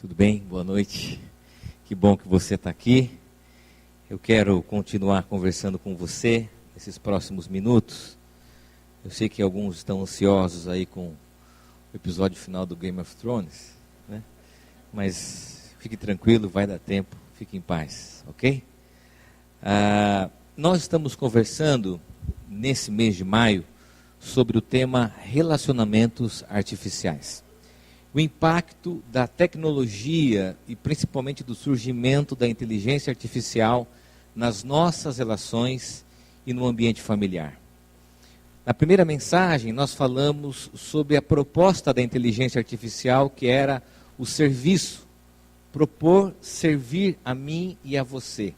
Tudo bem? Boa noite. Que bom que você está aqui. Eu quero continuar conversando com você nesses próximos minutos. Eu sei que alguns estão ansiosos aí com o episódio final do Game of Thrones, né? Mas fique tranquilo, vai dar tempo, fique em paz, ok? Nós estamos conversando nesse mês de maio sobre o tema relacionamentos artificiais. O impacto da tecnologia e principalmente do surgimento da inteligência artificial nas nossas relações e no ambiente familiar. Na primeira mensagem, nós falamos sobre a proposta da inteligência artificial, que era o serviço, propor servir a mim e a você.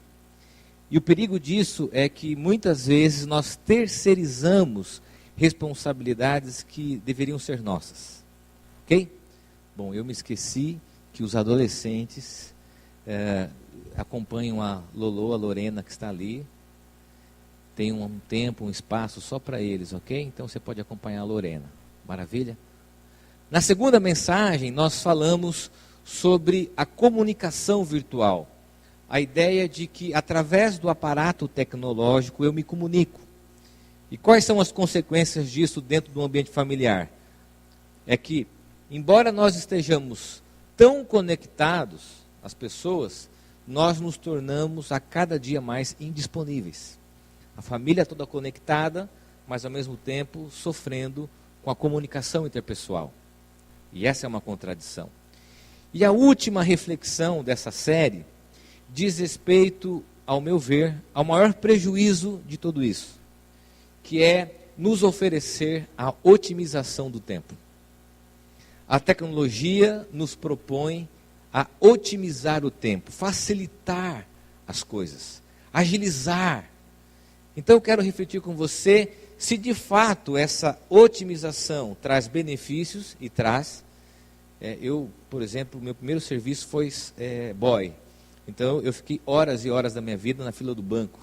E o perigo disso é que muitas vezes nós terceirizamos responsabilidades que deveriam ser nossas. Ok? Bom, eu me esqueci que os adolescentes acompanham a Lolo, a Lorena que está ali. Tem um tempo, um espaço só para eles, ok? Então você pode acompanhar a Lorena. Maravilha? Na segunda mensagem, nós falamos sobre a comunicação virtual. A ideia de que através do aparato tecnológico eu me comunico. E quais são as consequências disso dentro do ambiente familiar? É que, embora nós estejamos tão conectados, as pessoas, nós nos tornamos a cada dia mais indisponíveis. A família toda conectada, mas ao mesmo tempo sofrendo com a comunicação interpessoal. E essa é uma contradição. E a última reflexão dessa série diz respeito, ao meu ver, ao maior prejuízo de tudo isso, que é nos oferecer a otimização do tempo. A tecnologia nos propõe a otimizar o tempo, facilitar as coisas, agilizar. Então eu quero refletir com você se de fato essa otimização traz benefícios e traz. Eu, por exemplo, meu primeiro serviço foi boy. Então eu fiquei horas e horas da minha vida na fila do banco.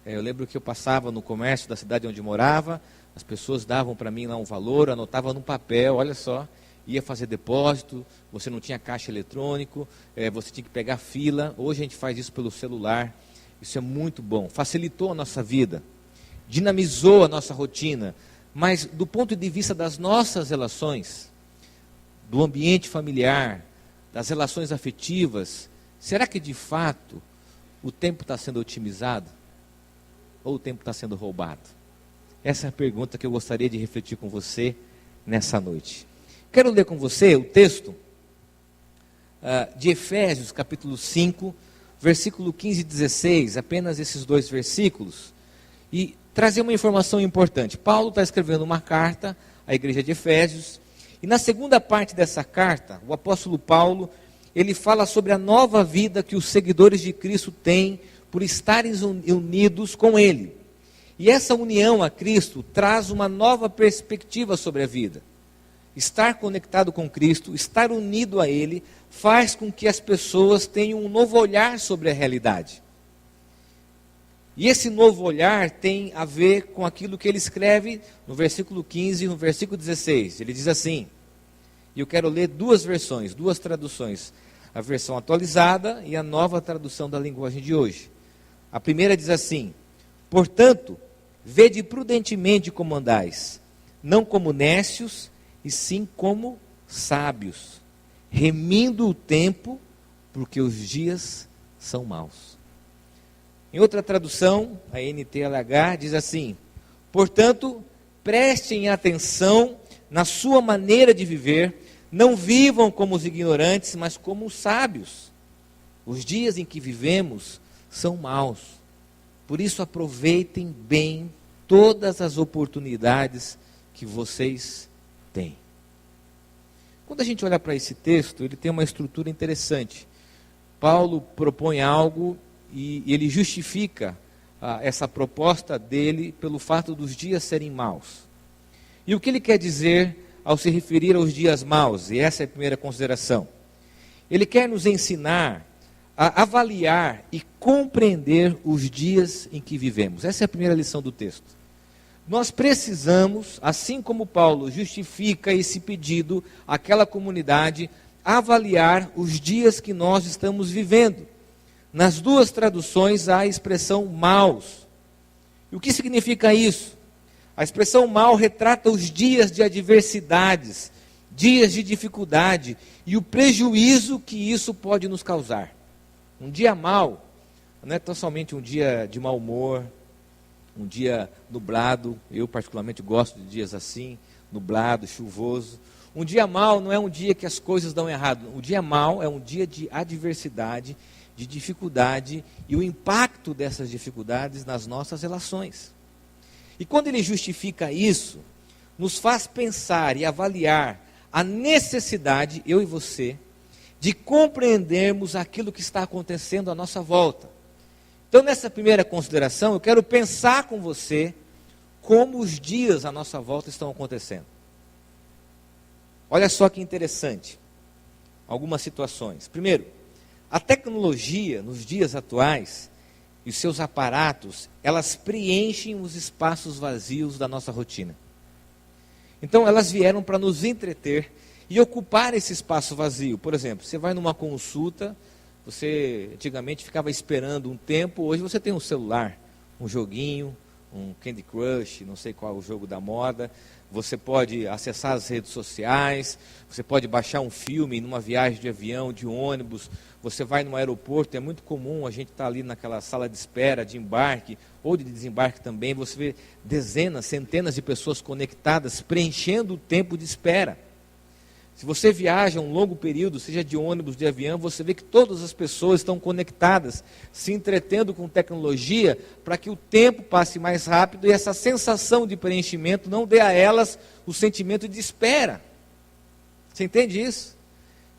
Eu lembro que eu passava no comércio da cidade onde eu morava, as pessoas davam para mim lá um valor, anotava num papel, olha só. Ia fazer depósito, você não tinha caixa eletrônico, você tinha que pegar fila. Hoje a gente faz isso pelo celular. Isso é muito bom, facilitou a nossa vida, dinamizou a nossa rotina. Mas do ponto de vista das nossas relações, do ambiente familiar, das relações afetivas, será que de fato o tempo está sendo otimizado? Ou o tempo está sendo roubado? Essa é a pergunta que eu gostaria de refletir com você nessa noite. Quero ler com você o texto de Efésios, capítulo 5, versículo 15 e 16, apenas esses dois versículos, e trazer uma informação importante. Paulo está escrevendo uma carta à igreja de Efésios, e na segunda parte dessa carta, o apóstolo Paulo, ele fala sobre a nova vida que os seguidores de Cristo têm por estarem unidos com ele. E essa união a Cristo traz uma nova perspectiva sobre a vida. Estar conectado com Cristo, estar unido a Ele, faz com que as pessoas tenham um novo olhar sobre a realidade. E esse novo olhar tem a ver com aquilo que ele escreve no versículo 15 e no versículo 16. Ele diz assim, e eu quero ler duas versões, duas traduções. A versão atualizada e a nova tradução da linguagem de hoje. A primeira diz assim, portanto, vede prudentemente como andais, não como nécios, e sim como sábios, remindo o tempo, porque os dias são maus. Em outra tradução, a NTLH diz assim, portanto, prestem atenção na sua maneira de viver, não vivam como os ignorantes, mas como os sábios. Os dias em que vivemos são maus, por isso aproveitem bem todas as oportunidades que vocês tem. Quando a gente olha para esse texto, ele tem uma estrutura interessante. Paulo propõe algo e ele justifica essa proposta dele pelo fato dos dias serem maus. E o que ele quer dizer ao se referir aos dias maus? E essa é a primeira consideração. Ele quer nos ensinar a avaliar e compreender os dias em que vivemos. Essa é a primeira lição do texto. Nós precisamos, assim como Paulo justifica esse pedido àquela comunidade, avaliar os dias que nós estamos vivendo. Nas duas traduções há a expressão maus. E o que significa isso? A expressão mal retrata os dias de adversidades, dias de dificuldade e o prejuízo que isso pode nos causar. Um dia mau não é tão somente um dia de mau humor, um dia nublado. Eu particularmente gosto de dias assim, nublado, chuvoso. Um dia mau não é um dia que as coisas dão errado. Um dia mau é um dia de adversidade, de dificuldade e o impacto dessas dificuldades nas nossas relações. E quando ele justifica isso, nos faz pensar e avaliar a necessidade, eu e você, de compreendermos aquilo que está acontecendo à nossa volta. Então, nessa primeira consideração, eu quero pensar com você como os dias à nossa volta estão acontecendo. Olha só que interessante, algumas situações. Primeiro, a tecnologia nos dias atuais e os seus aparatos, elas preenchem os espaços vazios da nossa rotina. Então, elas vieram para nos entreter e ocupar esse espaço vazio. Por exemplo, você vai numa consulta, você antigamente ficava esperando um tempo, hoje você tem um celular, um joguinho, um Candy Crush, não sei qual é o jogo da moda, você pode acessar as redes sociais, você pode baixar um filme numa viagem de avião, de ônibus, você vai no aeroporto, é muito comum a gente estar ali naquela sala de espera, de embarque, ou de desembarque também, você vê dezenas, centenas de pessoas conectadas, preenchendo o tempo de espera. Se você viaja um longo período, seja de ônibus, de avião, você vê que todas as pessoas estão conectadas, se entretendo com tecnologia, para que o tempo passe mais rápido e essa sensação de preenchimento não dê a elas o sentimento de espera. Você entende isso?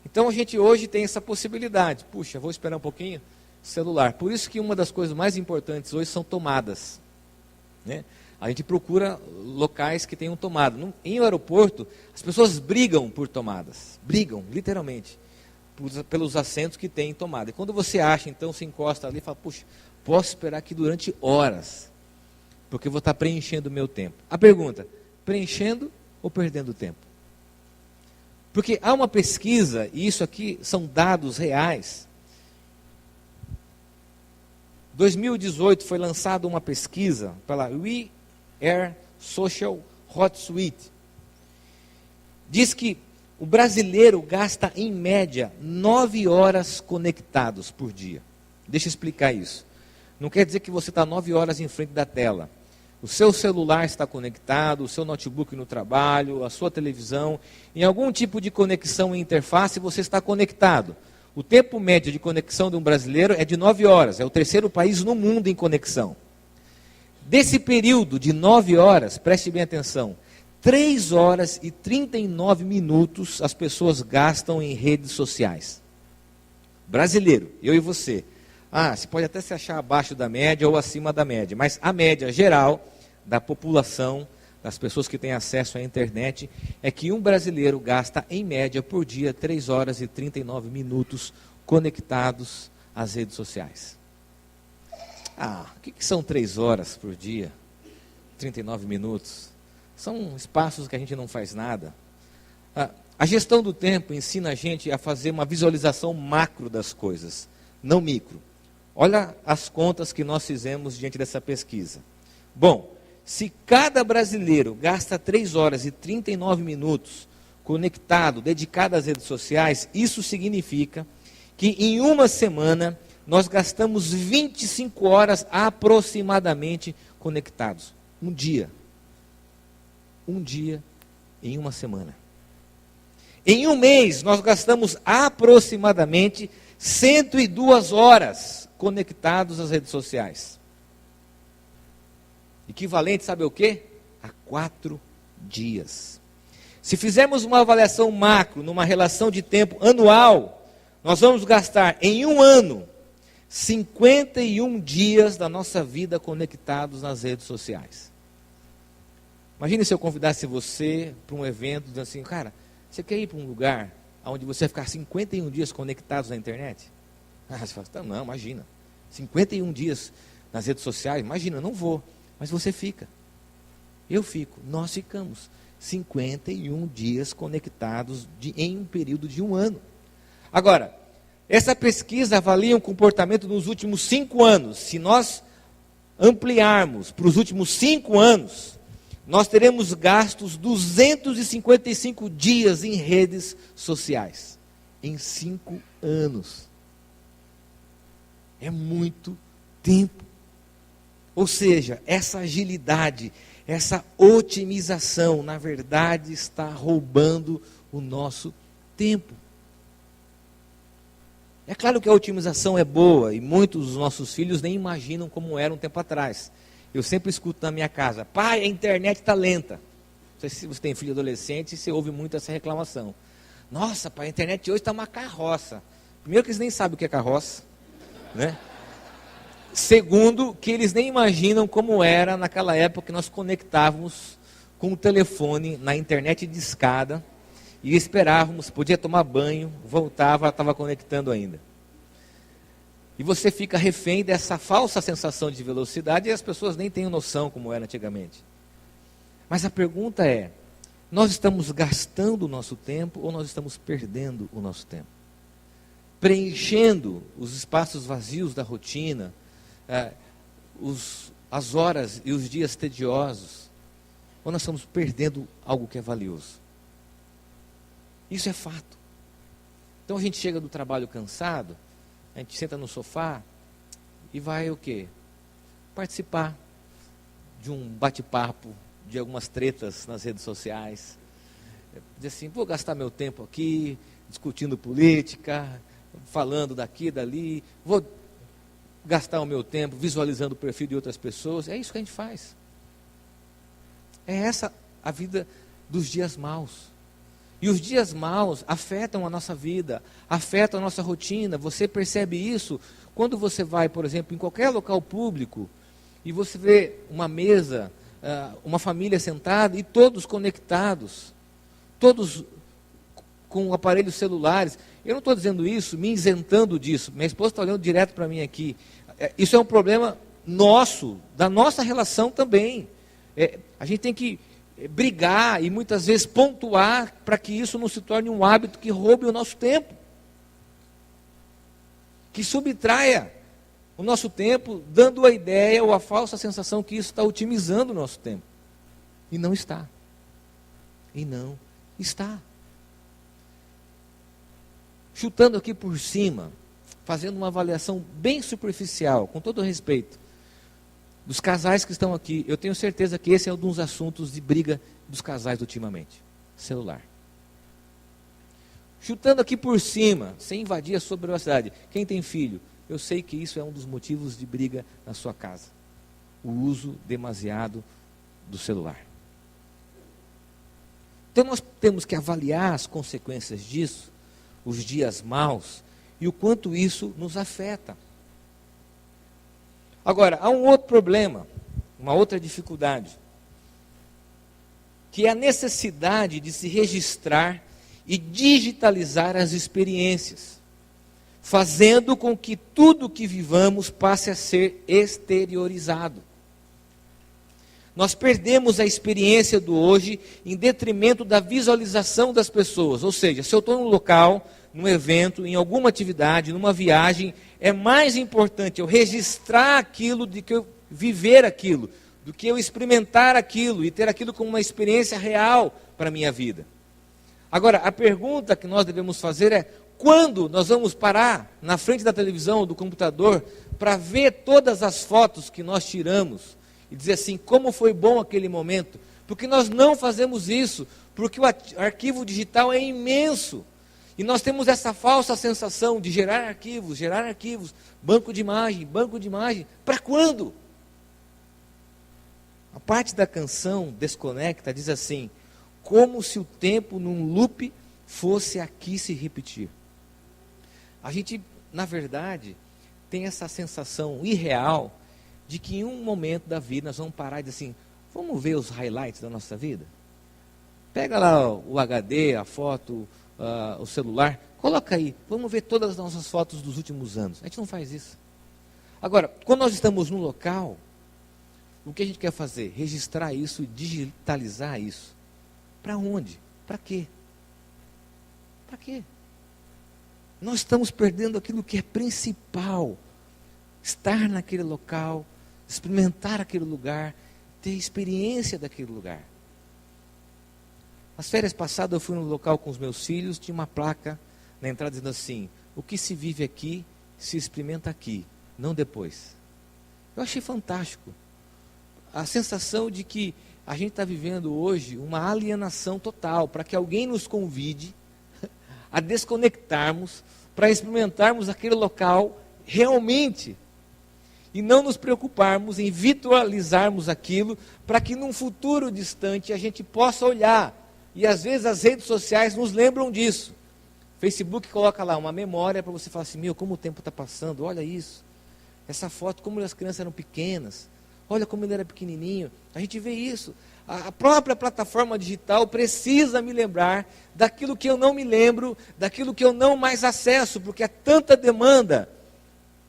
Então a gente hoje tem essa possibilidade. Puxa, vou esperar um pouquinho, celular. Por isso que uma das coisas mais importantes hoje são tomadas, né? A gente procura locais que tenham tomada. Em aeroporto, as pessoas brigam por tomadas. Brigam, literalmente, pelos assentos que têm tomada. E quando você acha, então, se encosta ali e fala, puxa, posso esperar aqui durante horas, porque eu vou estar preenchendo o meu tempo. A pergunta, preenchendo ou perdendo tempo? Porque há uma pesquisa, e isso aqui são dados reais. 2018 foi lançada uma pesquisa pela We Are Social HotSuite. Diz que o brasileiro gasta em média 9 horas conectados por dia. Deixa eu explicar isso. Não quer dizer que você está 9 horas em frente da tela. O seu celular está conectado, o seu notebook no trabalho, a sua televisão, em algum tipo de conexão e interface você está conectado. O tempo médio de conexão de um brasileiro é de 9 horas, é o terceiro país no mundo em conexão. Desse período de 9 horas, preste bem atenção, 3 horas e 39 minutos as pessoas gastam em redes sociais. Brasileiro, eu e você. Você pode até se achar abaixo da média ou acima da média, mas a média geral da população, das pessoas que têm acesso à internet, é que um brasileiro gasta, em média, por dia, 3 horas e 39 minutos conectados às redes sociais. O que são 3 horas por dia? 39 minutos? São espaços que a gente não faz nada. A gestão do tempo ensina a gente a fazer uma visualização macro das coisas, não micro. Olha as contas que nós fizemos diante dessa pesquisa. Bom, se cada brasileiro gasta 3 horas e 39 minutos conectado, dedicado às redes sociais, isso significa que em uma semana nós gastamos 25 horas aproximadamente conectados. Um dia. Um dia em uma semana. Em um mês nós gastamos aproximadamente 102 horas conectados às redes sociais. Equivalente, sabe o quê? A 4 dias. Se fizermos uma avaliação macro, numa relação de tempo anual, nós vamos gastar em um ano 51 dias da nossa vida conectados nas redes sociais. Imagine se eu convidasse você para um evento, dizendo assim, cara, você quer ir para um lugar onde você vai ficar 51 dias conectados na internet? Você fala, não, imagina, 51 dias nas redes sociais, imagina, não vou. Mas você fica, eu fico, nós ficamos 51 dias conectados em um período de um ano. Agora, essa pesquisa avalia o comportamento nos últimos 5 anos. Se nós ampliarmos para os últimos 5 anos, nós teremos gastos 255 dias em redes sociais. Em 5 anos. É muito tempo. Ou seja, essa agilidade, essa otimização, na verdade, está roubando o nosso tempo. É claro que a otimização é boa e muitos dos nossos filhos nem imaginam como era um tempo atrás. Eu sempre escuto na minha casa: pai, a internet está lenta. Não sei se você tem filho adolescente, você ouve muito essa reclamação. Nossa, pai, a internet hoje está uma carroça. Primeiro que eles nem sabem o que é carroça, né? Segundo, que eles nem imaginam como era naquela época que nós conectávamos com o telefone na internet de escada e esperávamos, podia tomar banho, voltava, estava conectando ainda. E você fica refém dessa falsa sensação de velocidade e as pessoas nem têm noção como era antigamente. Mas a pergunta é: nós estamos gastando o nosso tempo ou nós estamos perdendo o nosso tempo? Preenchendo os espaços vazios da rotina, as horas e os dias tediosos, ou nós estamos perdendo algo que é valioso? Isso é fato. Então a gente chega do trabalho cansado, a gente senta no sofá e vai o quê? Participar de um bate-papo, de algumas tretas nas redes sociais. Dizer assim: vou gastar meu tempo aqui, discutindo política, falando daqui, dali, vou gastar o meu tempo visualizando o perfil de outras pessoas. É isso que a gente faz. É essa a vida dos dias maus. E os dias maus afetam a nossa vida, afetam a nossa rotina. Você percebe isso quando você vai, por exemplo, em qualquer local público e você vê uma mesa, uma família sentada e todos conectados, todos com aparelhos celulares. Eu não estou dizendo isso me isentando disso. Minha esposa está olhando direto para mim aqui. Isso é um problema nosso, da nossa relação também. A gente tem que brigar e muitas vezes pontuar para que isso não se torne um hábito que roube o nosso tempo, que subtraia o nosso tempo, dando a ideia ou a falsa sensação que isso está otimizando o nosso tempo. E não está. E não está. Chutando aqui por cima, fazendo uma avaliação bem superficial, com todo o respeito, dos casais que estão aqui, eu tenho certeza que esse é um dos assuntos de briga dos casais ultimamente: celular. Chutando aqui por cima, sem invadir a sua privacidade, quem tem filho, eu sei que isso é um dos motivos de briga na sua casa: o uso demasiado do celular. Então nós temos que avaliar as consequências disso, os dias maus, e o quanto isso nos afeta. Agora, há um outro problema, uma outra dificuldade, que é a necessidade de se registrar e digitalizar as experiências, fazendo com que tudo que vivamos passe a ser exteriorizado. Nós perdemos a experiência do hoje em detrimento da visualização das pessoas. Ou seja, se eu estou num local, num evento, em alguma atividade, numa viagem, é mais importante eu registrar aquilo do que eu viver aquilo, do que eu experimentar aquilo e ter aquilo como uma experiência real para a minha vida. Agora, a pergunta que nós devemos fazer é: quando nós vamos parar na frente da televisão ou do computador para ver todas as fotos que nós tiramos e dizer assim, como foi bom aquele momento? Porque nós não fazemos isso, porque o arquivo digital é imenso. E nós temos essa falsa sensação de gerar arquivos, banco de imagem, para quando? A parte da canção Desconecta diz assim: como se o tempo num loop fosse aqui se repetir. A gente, na verdade, tem essa sensação irreal de que em um momento da vida nós vamos parar e dizer assim, vamos ver os highlights da nossa vida? Pega lá o HD, a foto, o celular, coloca aí, vamos ver todas as nossas fotos dos últimos anos. A gente não faz isso. Agora, quando nós estamos no local, o que a gente quer fazer? Registrar isso e digitalizar isso. Para onde? Para quê? Para quê? Nós estamos perdendo aquilo que é principal. Estar naquele local, experimentar aquele lugar, ter experiência daquele lugar. Nas férias passadas eu fui num local com os meus filhos, tinha uma placa na entrada dizendo assim: o que se vive aqui, se experimenta aqui, não depois. Eu achei fantástico. A sensação de que a gente está vivendo hoje uma alienação total, para que alguém nos convide a desconectarmos, para experimentarmos aquele local realmente, e não nos preocuparmos em virtualizarmos aquilo, para que num futuro distante a gente possa olhar, e às vezes as redes sociais nos lembram disso. Facebook coloca lá uma memória para você falar assim: meu, como o tempo está passando, olha isso, essa foto, como as crianças eram pequenas, olha como ele era pequenininho. A gente vê isso. A própria plataforma digital precisa me lembrar daquilo que eu não me lembro, daquilo que eu não mais acesso, porque há tanta demanda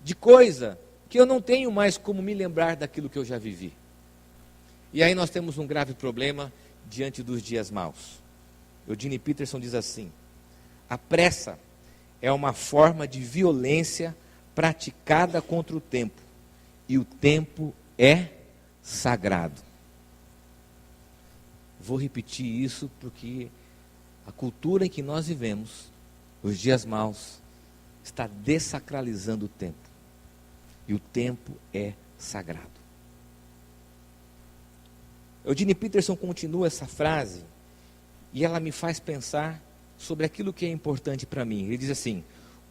de coisa que eu não tenho mais como me lembrar daquilo que eu já vivi. E aí nós temos um grave problema diante dos dias maus. Eugene Peterson diz assim: a pressa é uma forma de violência praticada contra o tempo, e o tempo é sagrado. Vou repetir isso porque a cultura em que nós vivemos, os dias maus, está dessacralizando o tempo. E o tempo é sagrado. Eugene Peterson continua essa frase e ela me faz pensar sobre aquilo que é importante para mim. Ele diz assim: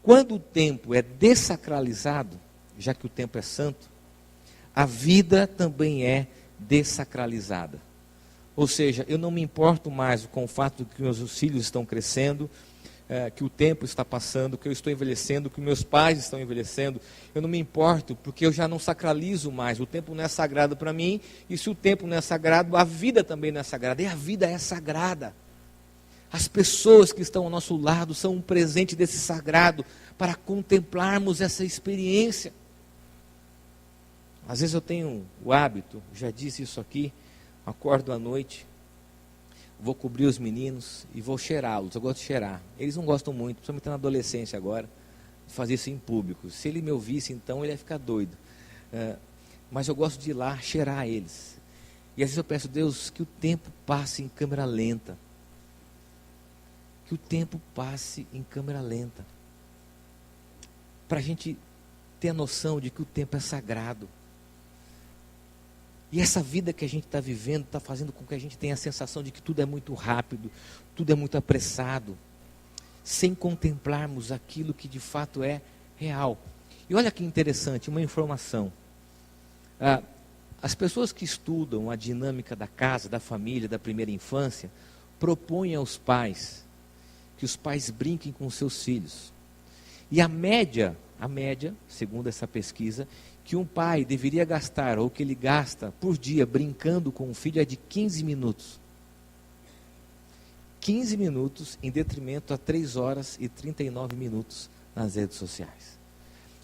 quando o tempo é dessacralizado, já que o tempo é santo, a vida também é dessacralizada. Ou seja, eu não me importo mais com o fato de que meus filhos estão crescendo, que o tempo está passando, que eu estou envelhecendo, que meus pais estão envelhecendo. Eu não me importo, porque eu já não sacralizo mais. O tempo não é sagrado para mim, e se o tempo não é sagrado, a vida também não é sagrada. E a vida é sagrada. As pessoas que estão ao nosso lado são um presente desse sagrado para contemplarmos essa experiência. Às vezes eu tenho o hábito, já disse isso aqui, acordo à noite, vou cobrir os meninos e vou cheirá-los. Eu gosto de cheirar. Eles não gostam muito, principalmente na adolescência agora, de fazer isso em público. Se ele me ouvisse, então, ele ia ficar doido. Mas eu gosto de ir lá cheirar eles. E às vezes eu peço: Deus, que o tempo passe em câmera lenta. Que o tempo passe em câmera lenta. Para a gente ter a noção de que o tempo é sagrado. E essa vida que a gente está vivendo está fazendo com que a gente tenha a sensação de que tudo é muito rápido, tudo é muito apressado, sem contemplarmos aquilo que de fato é real. E olha que interessante, uma informação. As pessoas que estudam a dinâmica da casa, da família, da primeira infância, propõem aos pais que os pais brinquem com seus filhos. E a média, segundo essa pesquisa, que um pai deveria gastar, ou que ele gasta por dia brincando com o filho, é de 15 minutos. 15 minutos em detrimento a 3 horas e 39 minutos nas redes sociais.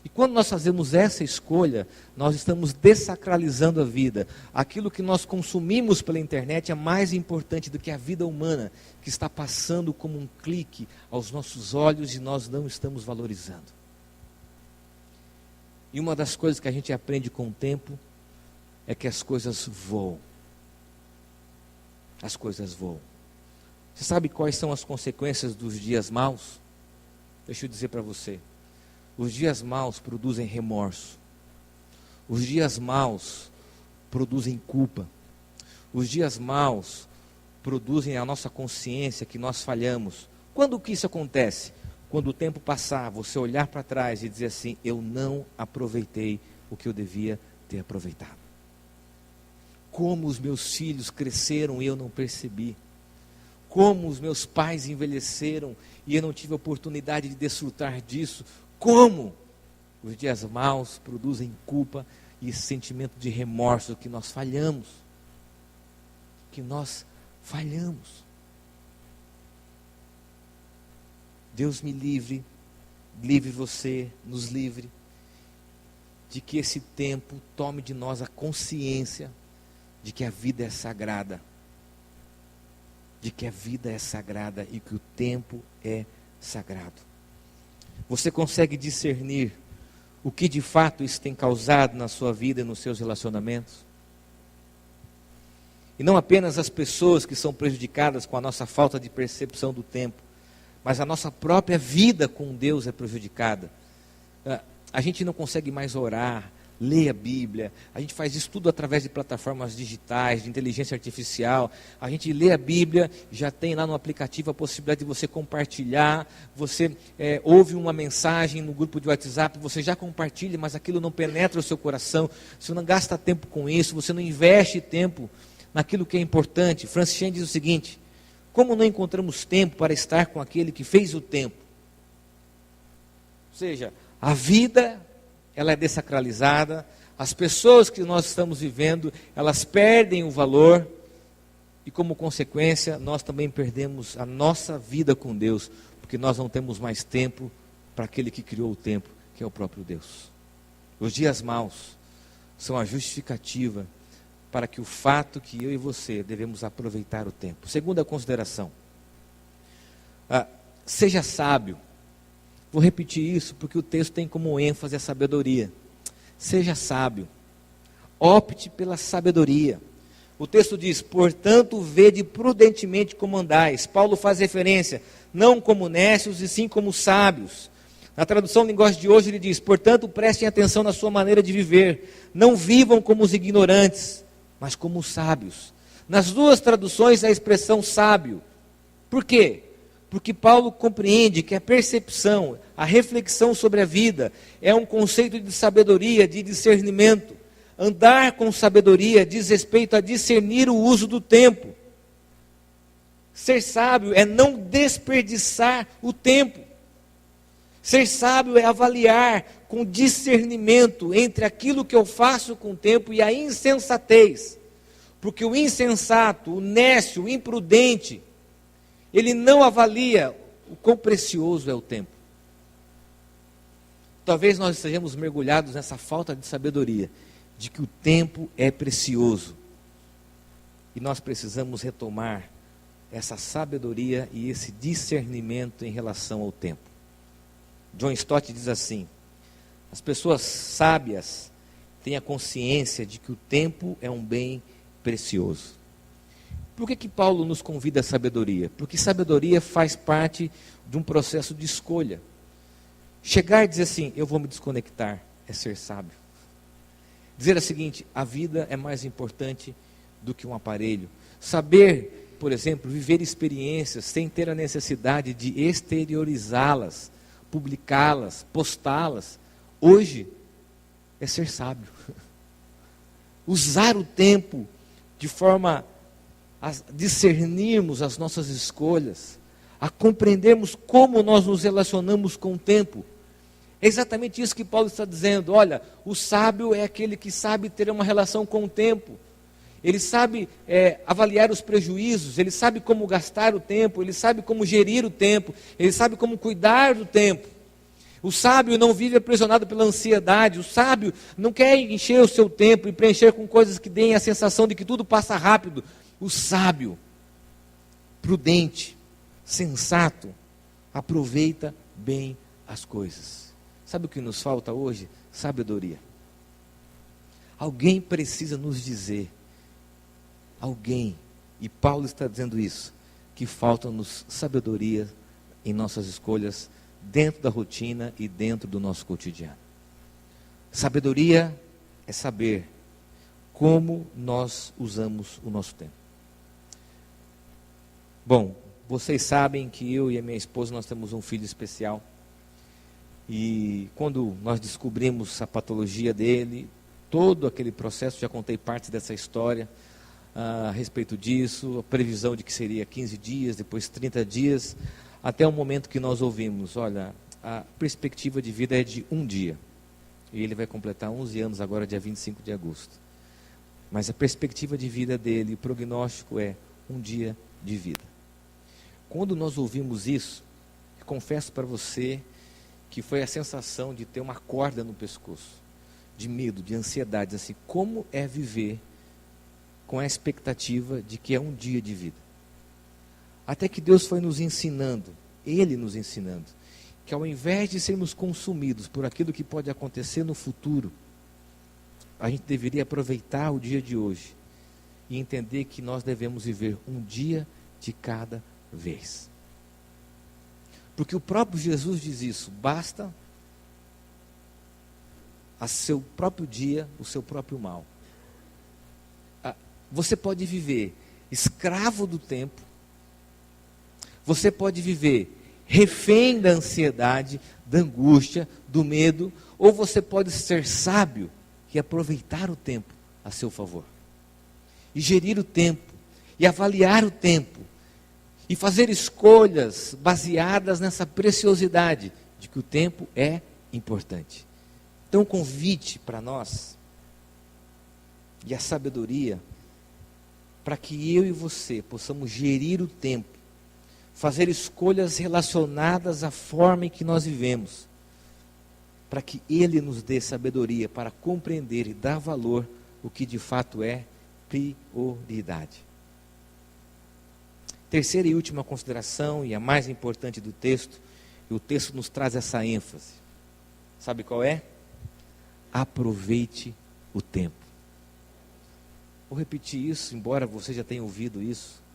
E quando nós fazemos essa escolha, nós estamos dessacralizando a vida. Aquilo que nós consumimos pela internet é mais importante do que a vida humana, que está passando como um clique aos nossos olhos e nós não estamos valorizando. E uma das coisas que a gente aprende com o tempo é que as coisas voam. As coisas voam. Você sabe quais são as consequências dos dias maus? Deixa eu dizer para você. Os dias maus produzem remorso. Os dias maus produzem culpa. Os dias maus produzem a nossa consciência que nós falhamos. Quando que isso acontece? Quando o tempo passar, você olhar para trás e dizer assim: eu não aproveitei o que eu devia ter aproveitado. Como os meus filhos cresceram e eu não percebi. Como os meus pais envelheceram e eu não tive a oportunidade de desfrutar disso. Como os dias maus produzem culpa e esse sentimento de remorso que nós falhamos. Que nós falhamos. Deus me livre, livre você, nos livre, de que esse tempo tome de nós a consciência de que a vida é sagrada. De que a vida é sagrada e que o tempo é sagrado. Você consegue discernir o que de fato isso tem causado na sua vida e nos seus relacionamentos? E não apenas as pessoas que são prejudicadas com a nossa falta de percepção do tempo, mas a nossa própria vida com Deus é prejudicada. A gente não consegue mais orar, ler a Bíblia, a gente faz isso tudo através de plataformas digitais, de inteligência artificial. A gente lê a Bíblia, já tem lá no aplicativo a possibilidade de você compartilhar, você ouve uma mensagem no grupo de WhatsApp, você já compartilha, mas aquilo não penetra o seu coração, você não gasta tempo com isso, você não investe tempo naquilo que é importante. Francis Chan diz o seguinte: como não encontramos tempo para estar com aquele que fez o tempo? Ou seja, a vida, ela é desacralizada, as pessoas que nós estamos vivendo, elas perdem o valor, e como consequência, nós também perdemos a nossa vida com Deus, porque nós não temos mais tempo para aquele que criou o tempo, que é o próprio Deus. Os dias maus são a justificativa para que o fato que eu e você devemos aproveitar o tempo. Segunda consideração, seja sábio. Vou repetir isso porque o texto tem como ênfase a sabedoria. Seja sábio, opte pela sabedoria. O texto diz: portanto, vede prudentemente como andais. Paulo faz referência, não como nécios e sim como sábios. Na tradução linguagem de hoje ele diz: portanto, prestem atenção na sua maneira de viver. Não vivam como os ignorantes, mas como os sábios. Nas duas traduções a expressão sábio. Por quê? Porque Paulo compreende que a percepção, a reflexão sobre a vida é um conceito de sabedoria, de discernimento. Andar com sabedoria diz respeito a discernir o uso do tempo. Ser sábio é não desperdiçar o tempo. Ser sábio é avaliar com discernimento entre aquilo que eu faço com o tempo e a insensatez. Porque o insensato, o nécio, o imprudente, ele não avalia o quão precioso é o tempo. Talvez nós estejamos mergulhados nessa falta de sabedoria, de que o tempo é precioso. E nós precisamos retomar essa sabedoria e esse discernimento em relação ao tempo. John Stott diz assim: as pessoas sábias têm a consciência de que o tempo é um bem precioso. Por que Paulo nos convida à sabedoria? Porque sabedoria faz parte de um processo de escolha. Chegar e dizer assim, eu vou me desconectar, é ser sábio. Dizer o seguinte, a vida é mais importante do que um aparelho. Saber, por exemplo, viver experiências sem ter a necessidade de exteriorizá-las, publicá-las, postá-las, hoje é ser sábio. Usar o tempo de forma a discernirmos as nossas escolhas, a compreendermos como nós nos relacionamos com o tempo. É exatamente isso que Paulo está dizendo. Olha, o sábio é aquele que sabe ter uma relação com o tempo. Ele sabe avaliar os prejuízos, ele sabe como gastar o tempo, ele sabe como gerir o tempo, ele sabe como cuidar do tempo. O sábio não vive aprisionado pela ansiedade, o sábio não quer encher o seu tempo e preencher com coisas que deem a sensação de que tudo passa rápido. O sábio, prudente, sensato, aproveita bem as coisas. Sabe o que nos falta hoje? Sabedoria. Alguém precisa nos dizer, alguém, e Paulo está dizendo isso, que falta-nos sabedoria em nossas escolhas, dentro da rotina e dentro do nosso cotidiano. Sabedoria é saber como nós usamos o nosso tempo. Bom, vocês sabem que eu e a minha esposa, nós temos um filho especial. E quando nós descobrimos a patologia dele, todo aquele processo, já contei parte dessa história a respeito disso, a previsão de que seria 15 dias, depois 30 dias, até o momento que nós ouvimos, olha, a perspectiva de vida é de um dia. E ele vai completar 11 anos agora, dia 25 de agosto. Mas a perspectiva de vida dele, o prognóstico é um dia de vida. Quando nós ouvimos isso, confesso para você que foi a sensação de ter uma corda no pescoço, de medo, de ansiedade, assim, como é viver com a expectativa de que é um dia de vida. Até que Deus foi nos ensinando, Ele nos ensinando, que ao invés de sermos consumidos por aquilo que pode acontecer no futuro, a gente deveria aproveitar o dia de hoje e entender que nós devemos viver um dia de cada vez. Porque o próprio Jesus diz isso: basta a seu próprio dia o seu próprio mal. Você pode viver escravo do tempo, você pode viver refém da ansiedade, da angústia, do medo, ou você pode ser sábio e aproveitar o tempo a seu favor, e gerir o tempo, e avaliar o tempo, e fazer escolhas baseadas nessa preciosidade de que o tempo é importante. Então, o convite para nós, e a sabedoria, para que eu e você possamos gerir o tempo, fazer escolhas relacionadas à forma em que nós vivemos, para que Ele nos dê sabedoria para compreender e dar valor o que de fato é prioridade. Terceira e última consideração, e a mais importante do texto, e o texto nos traz essa ênfase. Sabe qual é? Aproveite o tempo. Vou repetir isso, embora você já tenha ouvido isso.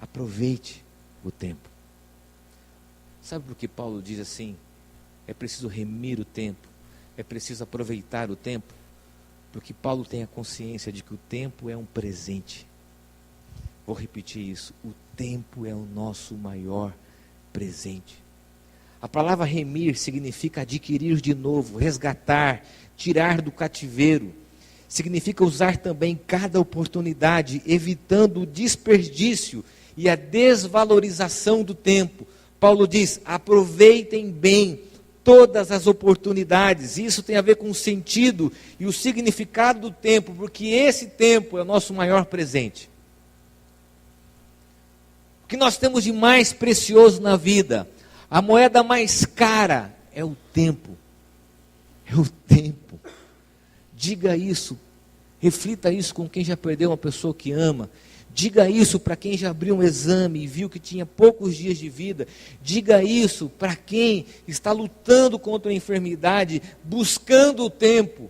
Aproveite o tempo. Sabe por que Paulo diz assim? É preciso remir o tempo, é preciso aproveitar o tempo, porque Paulo tem a consciência de que o tempo é um presente. Vou repetir isso: o tempo é o nosso maior presente. A palavra remir significa adquirir de novo, resgatar, tirar do cativeiro. Significa usar também cada oportunidade, evitando o desperdício e a desvalorização do tempo. Paulo diz: aproveitem bem todas as oportunidades. Isso tem a ver com o sentido e o significado do tempo, porque esse tempo é o nosso maior presente. O que nós temos de mais precioso na vida, a moeda mais cara, é o tempo. É o tempo. Diga isso, reflita isso com quem já perdeu uma pessoa que ama. Diga isso para quem já abriu um exame e viu que tinha poucos dias de vida. Diga isso para quem está lutando contra a enfermidade, buscando o tempo.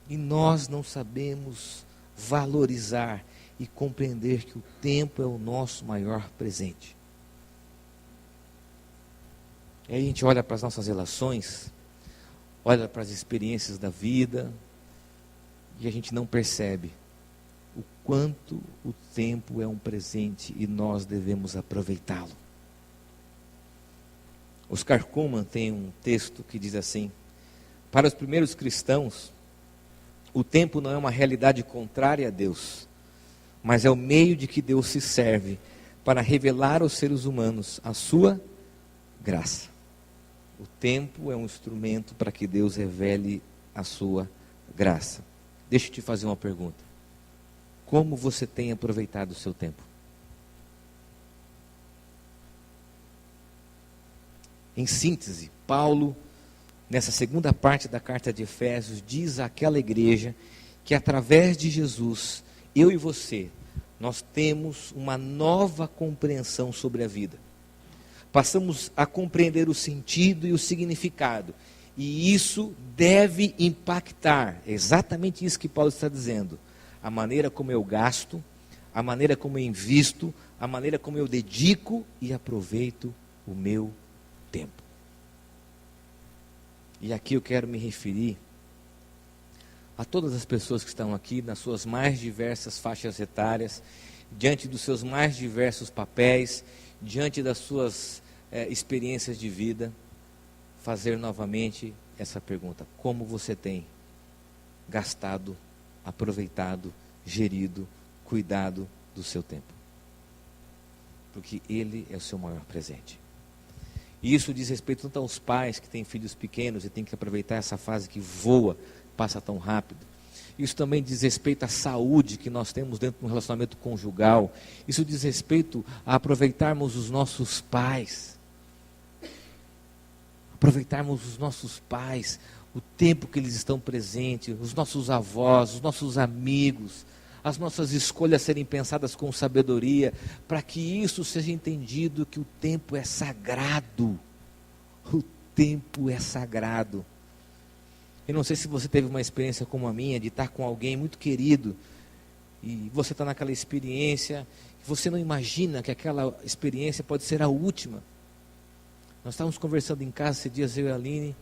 E nós não sabemos valorizar e compreender que o tempo é o nosso maior presente. E aí a gente olha para as nossas relações, olha para as experiências da vida, e a gente não percebe o quanto o tempo é um presente e nós devemos aproveitá-lo. Oscar Cullmann tem um texto que diz assim: para os primeiros cristãos, o tempo não é uma realidade contrária a Deus, mas é o meio de que Deus se serve para revelar aos seres humanos a sua graça. O tempo é um instrumento para que Deus revele a sua graça. Deixa eu te fazer uma pergunta. Como você tem aproveitado o seu tempo? Em síntese, Paulo, nessa segunda parte da carta de Efésios, diz àquela igreja que através de Jesus, eu e você, nós temos uma nova compreensão sobre a vida. Passamos a compreender o sentido e o significado. E isso deve impactar, exatamente isso que Paulo está dizendo, a maneira como eu gasto, a maneira como eu invisto, a maneira como eu dedico e aproveito o meu tempo. E aqui eu quero me referir a todas as pessoas que estão aqui, nas suas mais diversas faixas etárias, diante dos seus mais diversos papéis, diante das suas experiências de vida, fazer novamente essa pergunta: como você tem gastado, aproveitado, gerido, cuidado do seu tempo? Porque ele é o seu maior presente. E isso diz respeito tanto aos pais que têm filhos pequenos e têm que aproveitar essa fase que voa, passa tão rápido. Isso também diz respeito à saúde que nós temos dentro de um relacionamento conjugal. Isso diz respeito a aproveitarmos os nossos pais. Aproveitarmos os nossos pais, o tempo que eles estão presentes, os nossos avós, os nossos amigos, as nossas escolhas serem pensadas com sabedoria, para que isso seja entendido, que o tempo é sagrado. O tempo é sagrado. Eu não sei se você teve uma experiência como a minha, de estar com alguém muito querido, e você está naquela experiência, você não imagina que aquela experiência pode ser a última. Nós estávamos conversando em casa esses dias, eu e a Aline,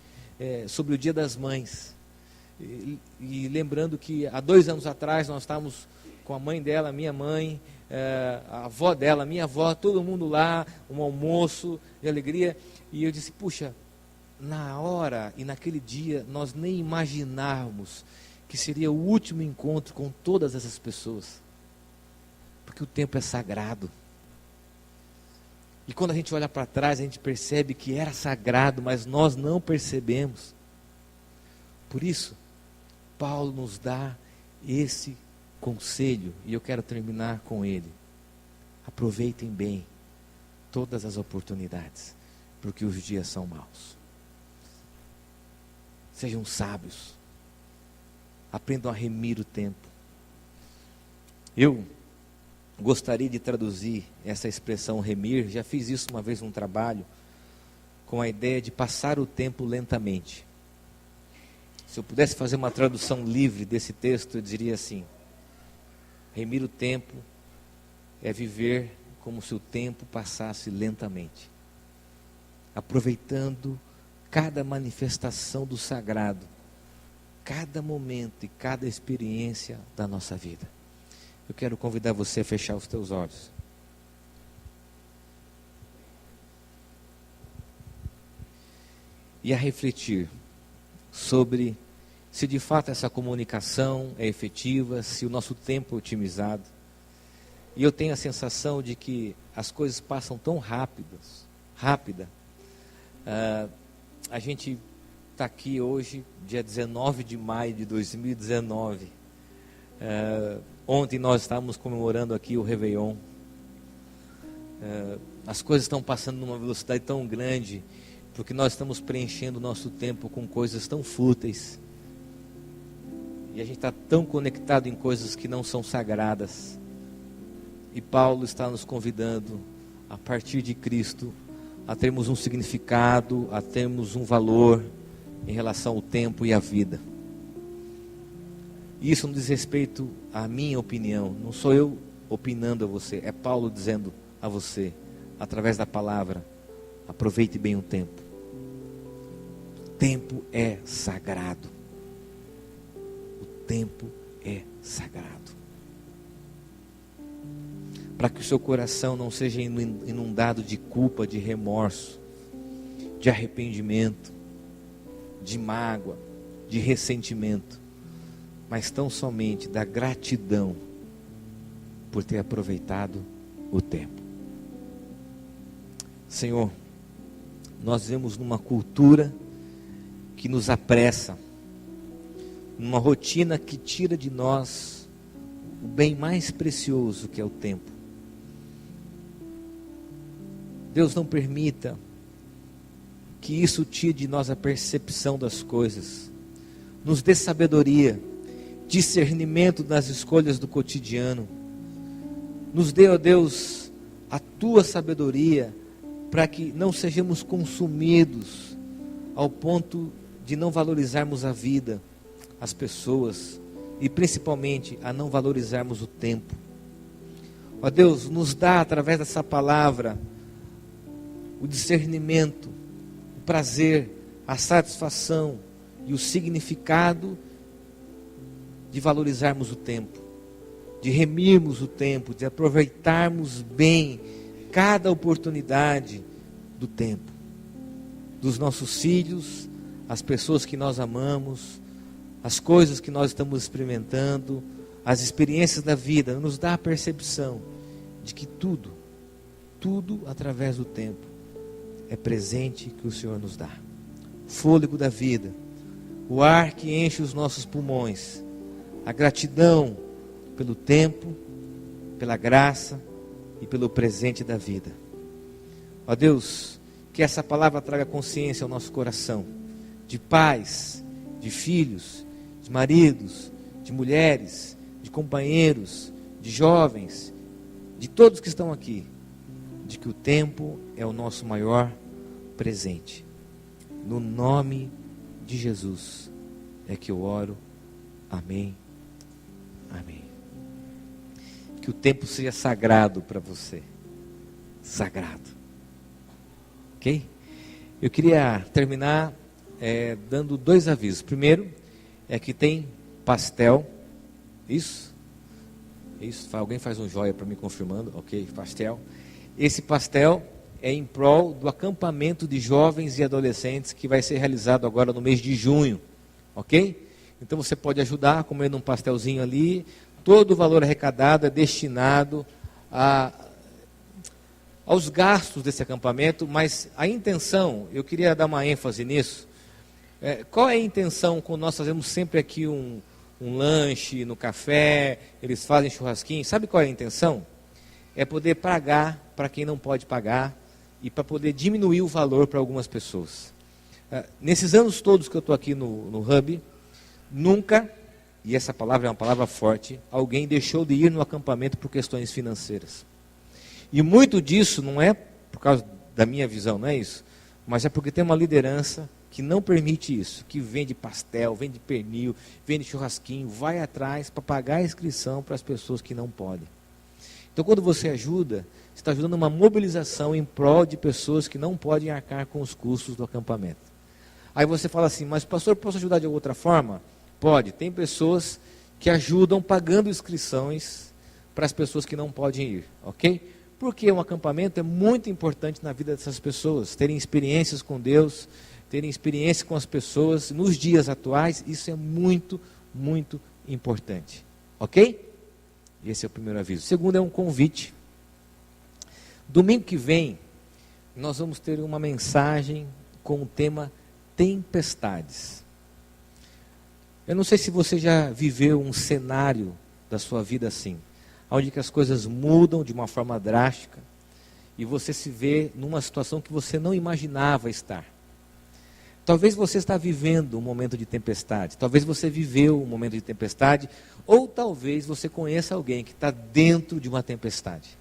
sobre o Dia das Mães. E lembrando que há 2 anos atrás nós estávamos com a mãe dela, minha mãe, a avó dela, minha avó, todo mundo lá, um almoço de alegria. E eu disse, puxa, na hora e naquele dia nós nem imaginávamos que seria o último encontro com todas essas pessoas. Porque o tempo é sagrado. E quando a gente olha para trás, a gente percebe que era sagrado, mas nós não percebemos. Por isso, Paulo nos dá esse conselho, e eu quero terminar com ele. Aproveitem bem todas as oportunidades, porque os dias são maus. Sejam sábios. Aprendam a remir o tempo. Eu gostaria de traduzir essa expressão remir, já fiz isso uma vez num trabalho, com a ideia de passar o tempo lentamente. Se eu pudesse fazer uma tradução livre desse texto, eu diria assim: remir o tempo é viver como se o tempo passasse lentamente, aproveitando cada manifestação do sagrado, cada momento e cada experiência da nossa vida. Eu quero convidar você a fechar os teus olhos. E a refletir sobre se de fato essa comunicação é efetiva, se o nosso tempo é otimizado. E eu tenho a sensação de que as coisas passam tão rápida. A gente está aqui hoje, dia 19 de maio de 2019. Ontem nós estávamos comemorando aqui o Réveillon. As coisas estão passando numa velocidade tão grande, porque nós estamos preenchendo o nosso tempo com coisas tão fúteis. E a gente está tão conectado em coisas que não são sagradas. E Paulo está nos convidando, a partir de Cristo, a termos um significado, a termos um valor em relação ao tempo e à vida. E isso não diz respeito à minha opinião, não sou eu opinando a você, é Paulo dizendo a você, através da palavra: aproveite bem o tempo. O tempo é sagrado. O tempo é sagrado. Para que o seu coração não seja inundado de culpa, de remorso, de arrependimento, de mágoa, de ressentimento, mas tão somente da gratidão por ter aproveitado o tempo. Senhor, nós vivemos numa cultura que nos apressa, numa rotina que tira de nós o bem mais precioso, que é o tempo. Deus, não permita que isso tire de nós a percepção das coisas. Nos dê sabedoria, discernimento nas escolhas do cotidiano. Nos dê, ó Deus, a tua sabedoria, para que não sejamos consumidos ao ponto de não valorizarmos a vida, as pessoas, e principalmente a não valorizarmos o tempo. Ó Deus, nos dá através dessa palavra o discernimento, o prazer, a satisfação e o significado de valorizarmos o tempo, de remirmos o tempo, de aproveitarmos bem cada oportunidade do tempo, dos nossos filhos, as pessoas que nós amamos, as coisas que nós estamos experimentando, as experiências da vida. Nos dá a percepção de que tudo através do tempo é presente que o Senhor nos dá. Fôlego da vida, o ar que enche os nossos pulmões, a gratidão pelo tempo, pela graça e pelo presente da vida. Ó Deus, que essa palavra traga consciência ao nosso coração, de pais, de filhos, de maridos, de mulheres, de companheiros, de jovens, de todos que estão aqui, de que o tempo é o nosso maior presente. No nome de Jesus é que eu oro. Amém. Amém. Que o tempo seja sagrado para você. Sagrado. Ok? Eu queria terminar dando 2 avisos. Primeiro, é que tem pastel. Isso? Isso. Alguém faz um joia para mim confirmando. Ok, pastel. Esse pastel é em prol do acampamento de jovens e adolescentes que vai ser realizado agora no mês de junho. Ok? Então você pode ajudar comendo um pastelzinho ali. Todo o valor arrecadado é destinado aos gastos desse acampamento, mas a intenção, eu queria dar uma ênfase nisso. Qual é a intenção quando nós fazemos sempre aqui um lanche no café, eles fazem churrasquinho? Sabe qual é a intenção? É poder pagar para quem não pode pagar e para poder diminuir o valor para algumas pessoas. Nesses anos todos que eu estou aqui no Hub, nunca, e essa palavra é uma palavra forte, alguém deixou de ir no acampamento por questões financeiras. E muito disso não é por causa da minha visão, não é isso, mas é porque tem uma liderança que não permite isso, que vende pastel, vende pernil, vende churrasquinho, vai atrás para pagar a inscrição para as pessoas que não podem. Então, quando você ajuda, você está ajudando uma mobilização em prol de pessoas que não podem arcar com os custos do acampamento. Aí você fala assim, mas pastor, posso ajudar de outra forma? Pode, tem pessoas que ajudam pagando inscrições para as pessoas que não podem ir, ok? Porque um acampamento é muito importante na vida dessas pessoas, terem experiências com Deus, terem experiência com as pessoas. Nos dias atuais, isso é muito, muito importante, ok? Esse é o primeiro aviso. O segundo é um convite. Domingo que vem, nós vamos ter uma mensagem com o tema tempestades. Eu não sei se você já viveu um cenário da sua vida assim, onde que as coisas mudam de uma forma drástica e você se vê numa situação que você não imaginava estar. Talvez você está vivendo um momento de tempestade, talvez você viveu um momento de tempestade, ou talvez você conheça alguém que está dentro de uma tempestade.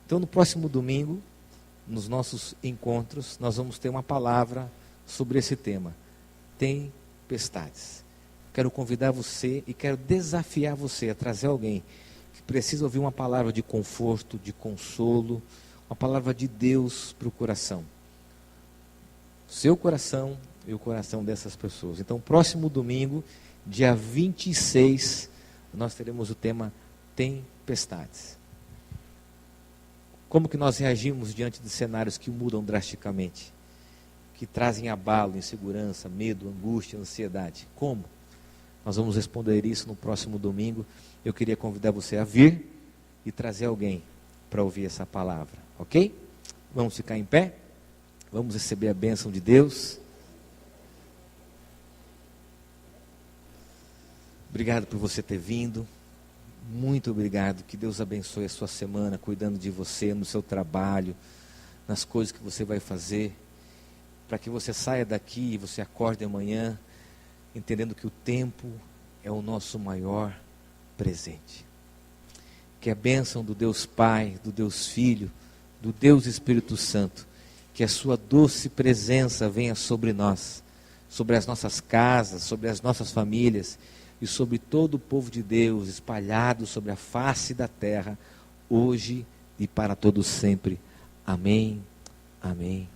Então, no próximo domingo, nos nossos encontros, nós vamos ter uma palavra sobre esse tema, tempestades. Quero convidar você e quero desafiar você a trazer alguém que precisa ouvir uma palavra de conforto, de consolo, uma palavra de Deus para o coração. Seu coração e o coração dessas pessoas. Então, próximo domingo, dia 26, nós teremos o tema tempestades. Como que nós reagimos diante de cenários que mudam drasticamente? Que trazem abalo, insegurança, medo, angústia, ansiedade. Como? Nós vamos responder isso no próximo domingo. Eu queria convidar você a vir e trazer alguém para ouvir essa palavra, ok? Vamos ficar em pé? Vamos receber a bênção de Deus. Obrigado por você ter vindo. Muito obrigado. Que Deus abençoe a sua semana, cuidando de você, no seu trabalho, nas coisas que você vai fazer. Para que você saia daqui e você acorde amanhã, entendendo que o tempo é o nosso maior presente. Que a bênção do Deus Pai, do Deus Filho, do Deus Espírito Santo, que a sua doce presença venha sobre nós, sobre as nossas casas, sobre as nossas famílias e sobre todo o povo de Deus espalhado sobre a face da terra, hoje e para todos sempre. Amém, amém.